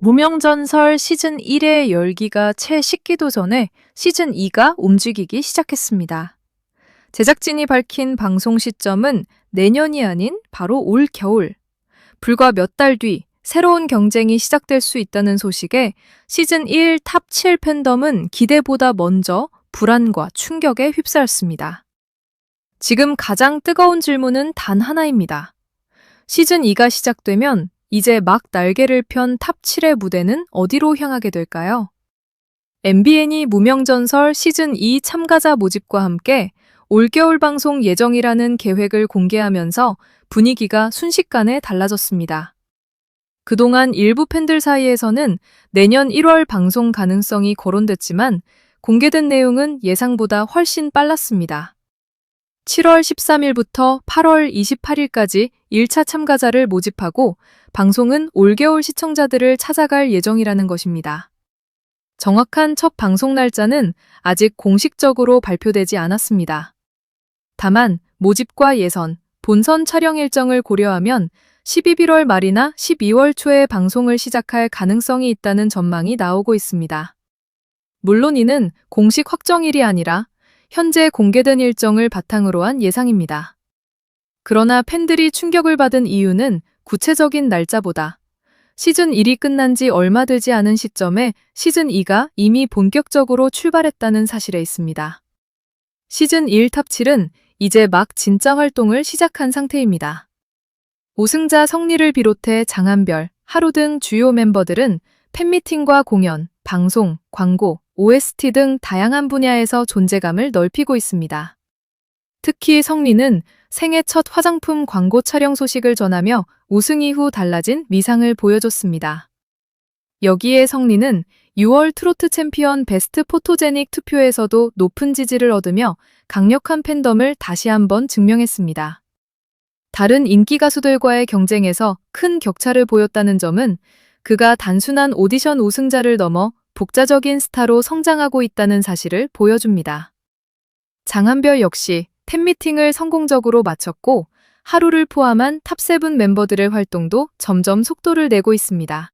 무명전설 시즌 1의 열기가 채 식기도 전에 시즌 2가 움직이기 시작했습니다. 제작진이 밝힌 방송 시점은 내년이 아닌 바로 올 겨울. 불과 몇 달 뒤 새로운 경쟁이 시작될 수 있다는 소식에 시즌 1 탑 7 팬덤은 기대보다 먼저 불안과 충격에 휩싸였습니다. 지금 가장 뜨거운 질문은 단 하나입니다. 시즌 2가 시작되면 이제 막 날개를 편 탑 7의 무대는 어디로 향하게 될까요? MBN이 무명전설 시즌 2 참가자 모집과 함께 올겨울 방송 예정이라는 계획을 공개하면서 분위기가 순식간에 달라졌습니다. 그동안 일부 팬들 사이에서는 내년 1월 방송 가능성이 거론됐지만 공개된 내용은 예상보다 훨씬 빨랐습니다. 7월 13일부터 8월 28일까지 1차 참가자를 모집하고 방송은 올겨울 시청자들을 찾아갈 예정이라는 것입니다. 정확한 첫 방송 날짜는 아직 공식적으로 발표되지 않았습니다. 다만 모집과 예선, 본선 촬영 일정을 고려하면 11월 말이나 12월 초에 방송을 시작할 가능성이 있다는 전망이 나오고 있습니다. 물론 이는 공식 확정일이 아니라 현재 공개된 일정을 바탕으로 한 예상입니다. 그러나 팬들이 충격을 받은 이유는 구체적인 날짜보다 시즌 1이 끝난 지 얼마 되지 않은 시점에 시즌 2가 이미 본격적으로 출발했다는 사실에 있습니다. 시즌 1 탑 7은 이제 막 진짜 활동을 시작한 상태입니다. 우승자 성리를 비롯해 장한별, 하루 등 주요 멤버들은 팬미팅과 공연, 방송, 광고, OST 등 다양한 분야에서 존재감을 넓히고 있습니다. 특히 성리는 생애 첫 화장품 광고 촬영 소식을 전하며 우승 이후 달라진 미상을 보여줬습니다. 여기에 성리는 6월 트로트 챔피언 베스트 포토제닉 투표에서도 높은 지지를 얻으며 강력한 팬덤을 다시 한번 증명했습니다. 다른 인기 가수들과의 경쟁에서 큰 격차를 보였다는 점은 그가 단순한 오디션 우승자를 넘어 독자적인 스타로 성장하고 있다는 사실을 보여줍니다. 장한별 역시 팬미팅을 성공적으로 마쳤고 하루를 포함한 탑7 멤버들의 활동도 점점 속도를 내고 있습니다.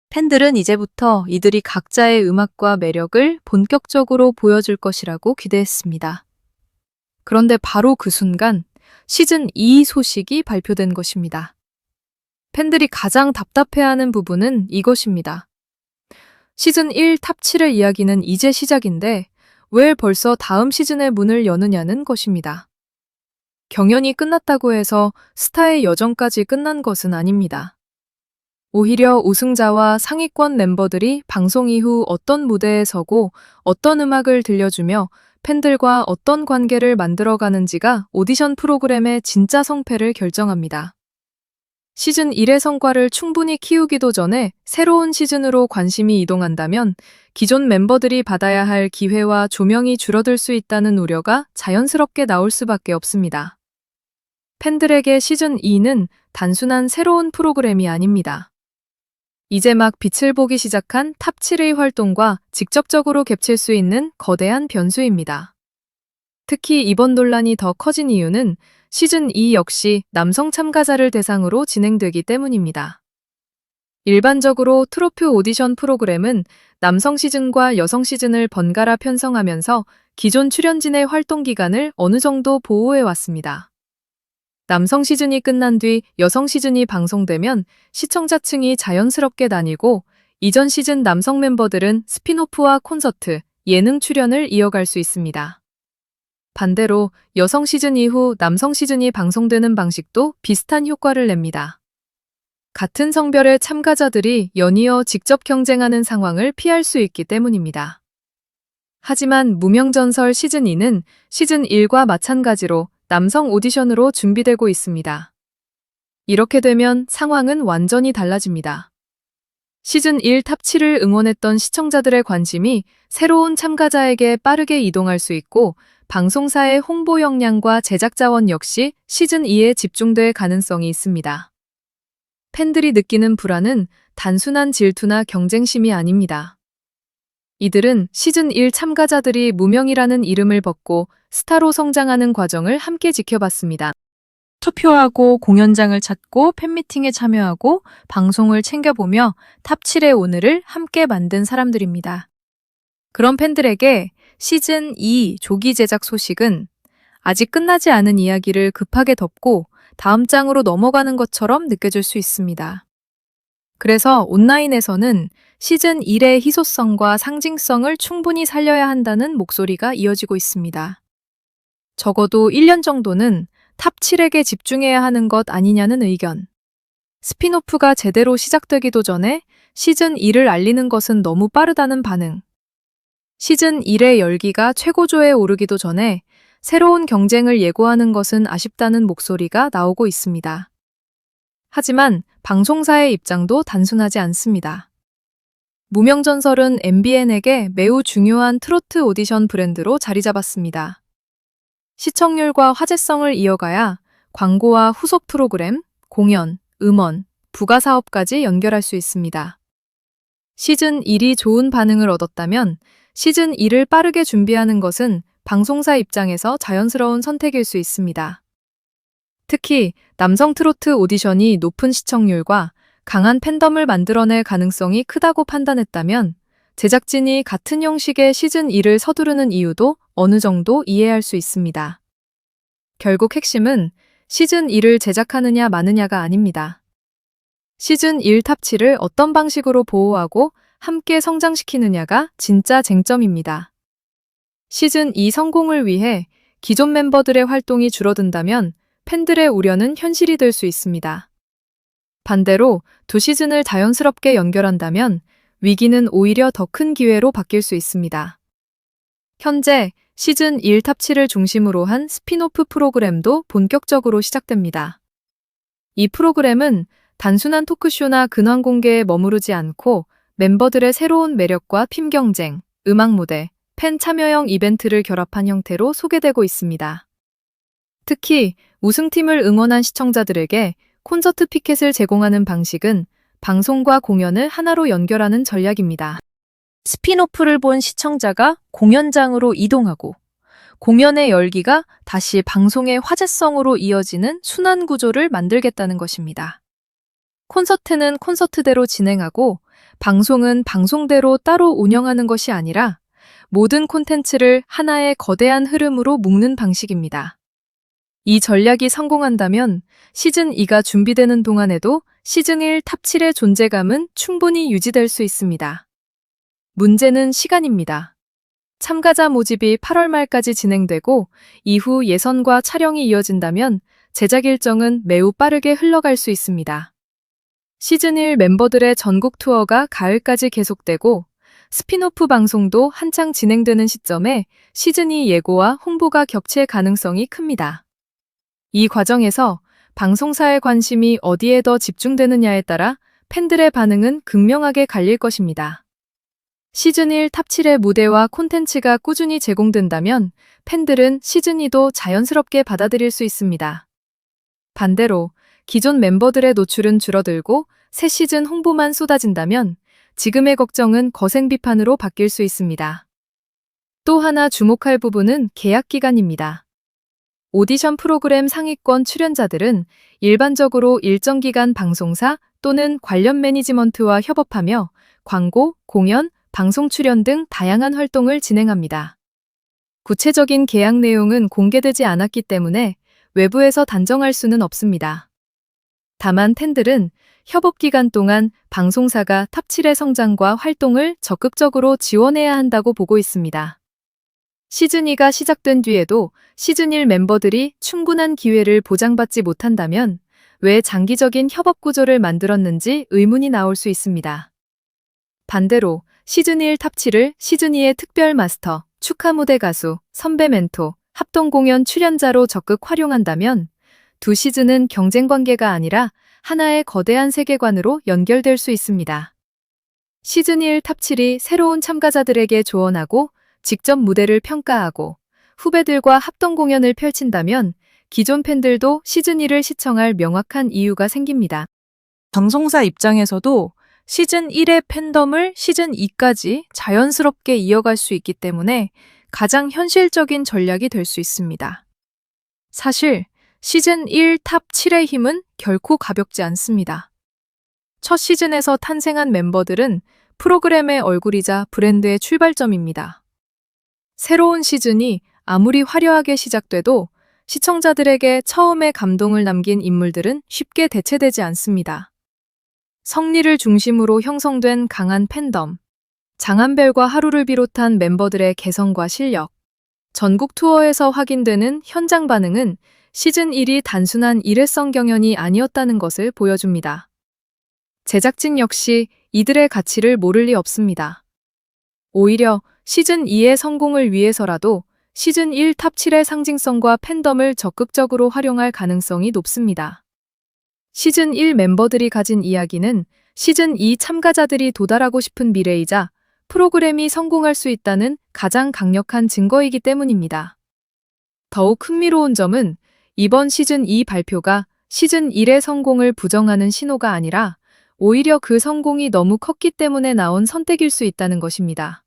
팬들은 이제부터 이들이 각자의 음악과 매력을 본격적으로 보여줄 것이라고 기대했습니다. 그런데 바로 그 순간 시즌 2 소식이 발표된 것입니다. 팬들이 가장 답답해하는 부분은 이것입니다. 시즌 1 탑 7의 이야기는 이제 시작인데 왜 벌써 다음 시즌의 문을 여느냐는 것입니다. 경연이 끝났다고 해서 스타의 여정까지 끝난 것은 아닙니다. 오히려 우승자와 상위권 멤버들이 방송 이후 어떤 무대에 서고 어떤 음악을 들려주며 팬들과 어떤 관계를 만들어가는지가 오디션 프로그램의 진짜 성패를 결정합니다. 시즌 1의 성과를 충분히 키우기도 전에 새로운 시즌으로 관심이 이동한다면 기존 멤버들이 받아야 할 기회와 조명이 줄어들 수 있다는 우려가 자연스럽게 나올 수밖에 없습니다. 팬들에게 시즌 2는 단순한 새로운 프로그램이 아닙니다. 이제 막 빛을 보기 시작한 탑 7의 활동과 직접적으로 겹칠 수 있는 거대한 변수입니다. 특히 이번 논란이 더 커진 이유는 시즌 2 역시 남성 참가자를 대상으로 진행되기 때문입니다. 일반적으로 트로트 오디션 프로그램은 남성 시즌과 여성 시즌을 번갈아 편성하면서 기존 출연진의 활동 기간을 어느 정도 보호해왔습니다. 남성 시즌이 끝난 뒤 여성 시즌이 방송되면 시청자층이 자연스럽게 나뉘고 이전 시즌 남성 멤버들은 스핀오프와 콘서트, 예능 출연을 이어갈 수 있습니다. 반대로 여성 시즌 이후 남성 시즌이 방송되는 방식도 비슷한 효과를 냅니다. 같은 성별의 참가자들이 연이어 직접 경쟁하는 상황을 피할 수 있기 때문입니다. 하지만 무명전설 시즌 2는 시즌 1과 마찬가지로 남성 오디션으로 준비되고 있습니다. 이렇게 되면 상황은 완전히 달라집니다. 시즌 1 탑 7을 응원했던 시청자들의 관심이 새로운 참가자에게 빠르게 이동할 수 있고 방송사의 홍보 역량과 제작 자원 역시 시즌 2에 집중될 가능성이 있습니다. 팬들이 느끼는 불안은 단순한 질투나 경쟁심이 아닙니다. 이들은 시즌 1 참가자들이 무명이라는 이름을 벗고 스타로 성장하는 과정을 함께 지켜봤습니다. 투표하고 공연장을 찾고 팬미팅에 참여하고 방송을 챙겨보며 탑7의 오늘을 함께 만든 사람들입니다. 그런 팬들에게 시즌 2 조기 제작 소식은 아직 끝나지 않은 이야기를 급하게 덮고 다음 장으로 넘어가는 것처럼 느껴질 수 있습니다. 그래서 온라인에서는 시즌 1의 희소성과 상징성을 충분히 살려야 한다는 목소리가 이어지고 있습니다. 적어도 1년 정도는 탑7에게 집중해야 하는 것 아니냐는 의견. 스핀오프가 제대로 시작되기도 전에 시즌 2를 알리는 것은 너무 빠르다는 반응. 시즌 1의 열기가 최고조에 오르기도 전에 새로운 경쟁을 예고하는 것은 아쉽다는 목소리가 나오고 있습니다. 하지만 방송사의 입장도 단순하지 않습니다. 무명전설은 MBN에게 매우 중요한 트로트 오디션 브랜드로 자리 잡았습니다. 시청률과 화제성을 이어가야 광고와 후속 프로그램, 공연, 음원, 부가 사업까지 연결할 수 있습니다. 시즌 1이 좋은 반응을 얻었다면 시즌 2를 빠르게 준비하는 것은 방송사 입장에서 자연스러운 선택일 수 있습니다. 특히 남성 트로트 오디션이 높은 시청률과 강한 팬덤을 만들어낼 가능성이 크다고 판단했다면 제작진이 같은 형식의 시즌 2를 서두르는 이유도 어느 정도 이해할 수 있습니다. 결국 핵심은 시즌 2를 제작하느냐 마느냐가 아닙니다. 시즌 1 탑7을 어떤 방식으로 보호하고 함께 성장시키느냐가 진짜 쟁점입니다. 시즌 2 성공을 위해 기존 멤버들의 활동이 줄어든다면 팬들의 우려는 현실이 될 수 있습니다. 반대로 두 시즌을 자연스럽게 연결한다면 위기는 오히려 더 큰 기회로 바뀔 수 있습니다. 현재 시즌 1 탑7을 중심으로 한 스핀오프 프로그램도 본격적으로 시작됩니다. 이 프로그램은 단순한 토크쇼나 근황 공개에 머무르지 않고 멤버들의 새로운 매력과 팀 경쟁, 음악 무대, 팬 참여형 이벤트를 결합한 형태로 소개되고 있습니다. 특히 우승팀을 응원한 시청자들에게 콘서트 피켓을 제공하는 방식은 방송과 공연을 하나로 연결하는 전략입니다. 스핀오프를 본 시청자가 공연장으로 이동하고 공연의 열기가 다시 방송의 화제성으로 이어지는 순환 구조를 만들겠다는 것입니다. 콘서트는 콘서트대로 진행하고 방송은 방송대로 따로 운영하는 것이 아니라 모든 콘텐츠를 하나의 거대한 흐름으로 묶는 방식입니다. 이 전략이 성공한다면 시즌 2가 준비되는 동안에도 시즌 1 탑7의 존재감은 충분히 유지될 수 있습니다. 문제는 시간입니다. 참가자 모집이 8월 말까지 진행되고 이후 예선과 촬영이 이어진다면 제작 일정은 매우 빠르게 흘러갈 수 있습니다. 시즌 1 멤버들의 전국 투어가 가을까지 계속되고 스핀오프 방송도 한창 진행되는 시점에 시즌 2 예고와 홍보가 겹칠 가능성이 큽니다. 이 과정에서 방송사의 관심이 어디에 더 집중되느냐에 따라 팬들의 반응은 극명하게 갈릴 것입니다. 시즌 1 탑7의 무대와 콘텐츠가 꾸준히 제공된다면 팬들은 시즌 2도 자연스럽게 받아들일 수 있습니다. 반대로 기존 멤버들의 노출은 줄어들고 새 시즌 홍보만 쏟아진다면 지금의 걱정은 거센 비판으로 바뀔 수 있습니다. 또 하나 주목할 부분은 계약 기간입니다. 오디션 프로그램 상위권 출연자들은 일반적으로 일정 기간 방송사 또는 관련 매니지먼트와 협업하며 광고, 공연, 방송 출연 등 다양한 활동을 진행합니다. 구체적인 계약 내용은 공개되지 않았기 때문에 외부에서 단정할 수는 없습니다. 다만 팬들은 협업 기간 동안 방송사가 탑7의 성장과 활동을 적극적으로 지원해야 한다고 보고 있습니다. 시즌 2가 시작된 뒤에도 시즌 1 멤버들이 충분한 기회를 보장받지 못한다면 왜 장기적인 협업 구조를 만들었는지 의문이 나올 수 있습니다. 반대로 시즌 1 탑7을 시즌 2의 특별 마스터, 축하 무대 가수, 선배 멘토, 합동 공연 출연자로 적극 활용한다면 두 시즌은 경쟁 관계가 아니라 하나의 거대한 세계관으로 연결될 수 있습니다. 시즌 1 탑7이 새로운 참가자들에게 조언하고 직접 무대를 평가하고 후배들과 합동 공연을 펼친다면 기존 팬들도 시즌 2를 시청할 명확한 이유가 생깁니다. 방송사 입장에서도 시즌 1의 팬덤을 시즌 2까지 자연스럽게 이어갈 수 있기 때문에 가장 현실적인 전략이 될 수 있습니다. 사실 시즌 1 탑 7의 힘은 결코 가볍지 않습니다. 첫 시즌에서 탄생한 멤버들은 프로그램의 얼굴이자 브랜드의 출발점입니다. 새로운 시즌이 아무리 화려하게 시작돼도 시청자들에게 처음의 감동을 남긴 인물들은 쉽게 대체되지 않습니다. 성리를 중심으로 형성된 강한 팬덤, 장한별과 하루를 비롯한 멤버들의 개성과 실력, 전국 투어에서 확인되는 현장 반응은 시즌 1이 단순한 일회성 경연이 아니었다는 것을 보여줍니다. 제작진 역시 이들의 가치를 모를 리 없습니다. 오히려 시즌 2의 성공을 위해서라도 시즌 1 탑 7의 상징성과 팬덤을 적극적으로 활용할 가능성이 높습니다. 시즌 1 멤버들이 가진 이야기는 시즌 2 참가자들이 도달하고 싶은 미래이자 프로그램이 성공할 수 있다는 가장 강력한 증거이기 때문입니다. 더욱 흥미로운 점은 이번 시즌 2 발표가 시즌 1의 성공을 부정하는 신호가 아니라 오히려 그 성공이 너무 컸기 때문에 나온 선택일 수 있다는 것입니다.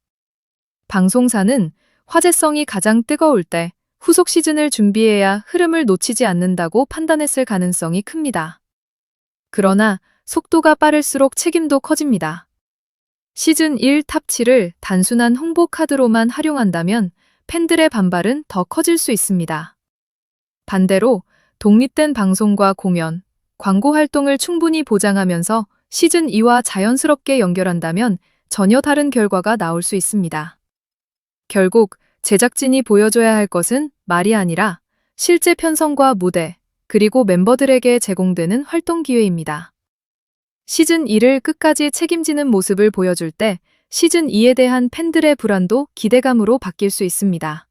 방송사는 화제성이 가장 뜨거울 때 후속 시즌을 준비해야 흐름을 놓치지 않는다고 판단했을 가능성이 큽니다. 그러나 속도가 빠를수록 책임도 커집니다. 시즌 1 탑 7을 단순한 홍보 카드로만 활용한다면 팬들의 반발은 더 커질 수 있습니다. 반대로 독립된 방송과 공연, 광고 활동을 충분히 보장하면서 시즌 2와 자연스럽게 연결한다면 전혀 다른 결과가 나올 수 있습니다. 결국 제작진이 보여줘야 할 것은 말이 아니라 실제 편성과 무대, 그리고 멤버들에게 제공되는 활동 기회입니다. 시즌 1을 끝까지 책임지는 모습을 보여줄 때 시즌 2에 대한 팬들의 불안도 기대감으로 바뀔 수 있습니다.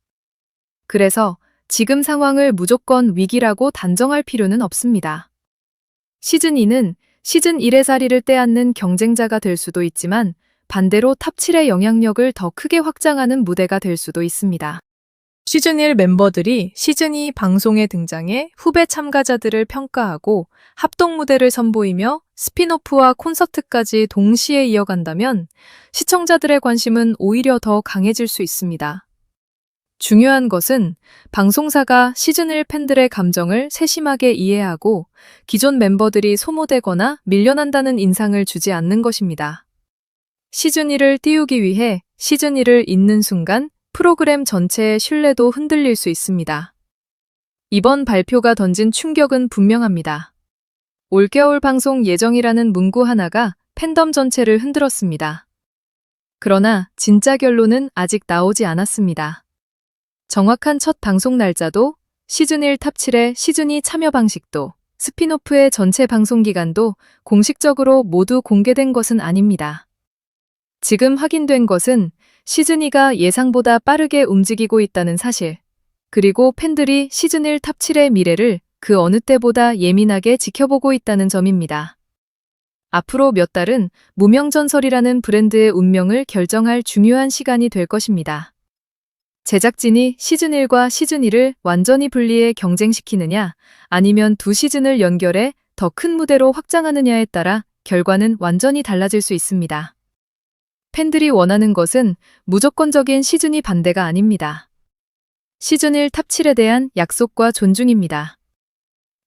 그래서 지금 상황을 무조건 위기라고 단정할 필요는 없습니다. 시즌 2는 시즌 1의 자리를 빼앗는 경쟁자가 될 수도 있지만 반대로 탑 7의 영향력을 더 크게 확장하는 무대가 될 수도 있습니다. 시즌 1 멤버들이 시즌 2 방송에 등장해 후배 참가자들을 평가하고 합동 무대를 선보이며 스핀오프와 콘서트까지 동시에 이어간다면 시청자들의 관심은 오히려 더 강해질 수 있습니다. 중요한 것은 방송사가 시즌 1 팬들의 감정을 세심하게 이해하고 기존 멤버들이 소모되거나 밀려난다는 인상을 주지 않는 것입니다. 시즌 1을 띄우기 위해 시즌 1을 잇는 순간 프로그램 전체의 신뢰도 흔들릴 수 있습니다. 이번 발표가 던진 충격은 분명합니다. 올겨울 방송 예정이라는 문구 하나가 팬덤 전체를 흔들었습니다. 그러나 진짜 결론은 아직 나오지 않았습니다. 정확한 첫 방송 날짜도, 시즌 1 탑 7의 시즌 2 참여 방식도, 스핀오프의 전체 방송 기간도 공식적으로 모두 공개된 것은 아닙니다. 지금 확인된 것은 시즌 2가 예상보다 빠르게 움직이고 있다는 사실, 그리고 팬들이 시즌 1 탑 7의 미래를 그 어느 때보다 예민하게 지켜보고 있다는 점입니다. 앞으로 몇 달은 무명전설이라는 브랜드의 운명을 결정할 중요한 시간이 될 것입니다. 제작진이 시즌 1과 시즌 2를 완전히 분리해 경쟁시키느냐, 아니면 두 시즌을 연결해 더 큰 무대로 확장하느냐에 따라 결과는 완전히 달라질 수 있습니다. 팬들이 원하는 것은 무조건적인 시즌 2 반대가 아닙니다. 시즌 1 탑 7에 대한 약속과 존중입니다.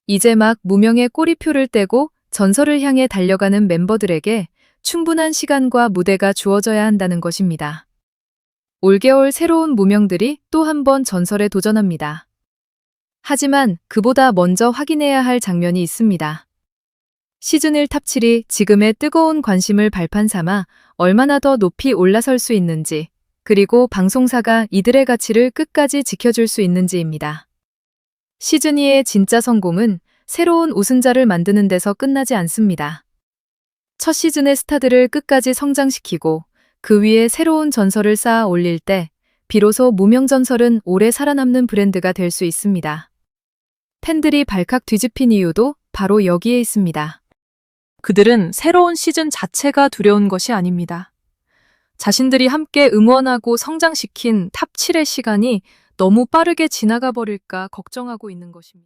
이제 막 무명의 꼬리표를 떼고 전설을 향해 달려가는 멤버들에게 충분한 시간과 무대가 주어져야 한다는 것입니다. 올겨울 새로운 무명들이 또 한 번 전설에 도전합니다. 하지만 그보다 먼저 확인해야 할 장면이 있습니다. 시즌 1 탑 7이 지금의 뜨거운 관심을 발판 삼아 얼마나 더 높이 올라설 수 있는지, 그리고 방송사가 이들의 가치를 끝까지 지켜줄 수 있는지입니다. 시즌 2의 진짜 성공은 새로운 우승자를 만드는 데서 끝나지 않습니다. 첫 시즌의 스타들을 끝까지 성장시키고 그 위에 새로운 전설을 쌓아 올릴 때 비로소 무명전설은 오래 살아남는 브랜드가 될 수 있습니다. 팬들이 발칵 뒤집힌 이유도 바로 여기에 있습니다. 그들은 새로운 시즌 자체가 두려운 것이 아닙니다. 자신들이 함께 응원하고 성장시킨 탑 7의 시간이 너무 빠르게 지나가 버릴까 걱정하고 있는 것입니다.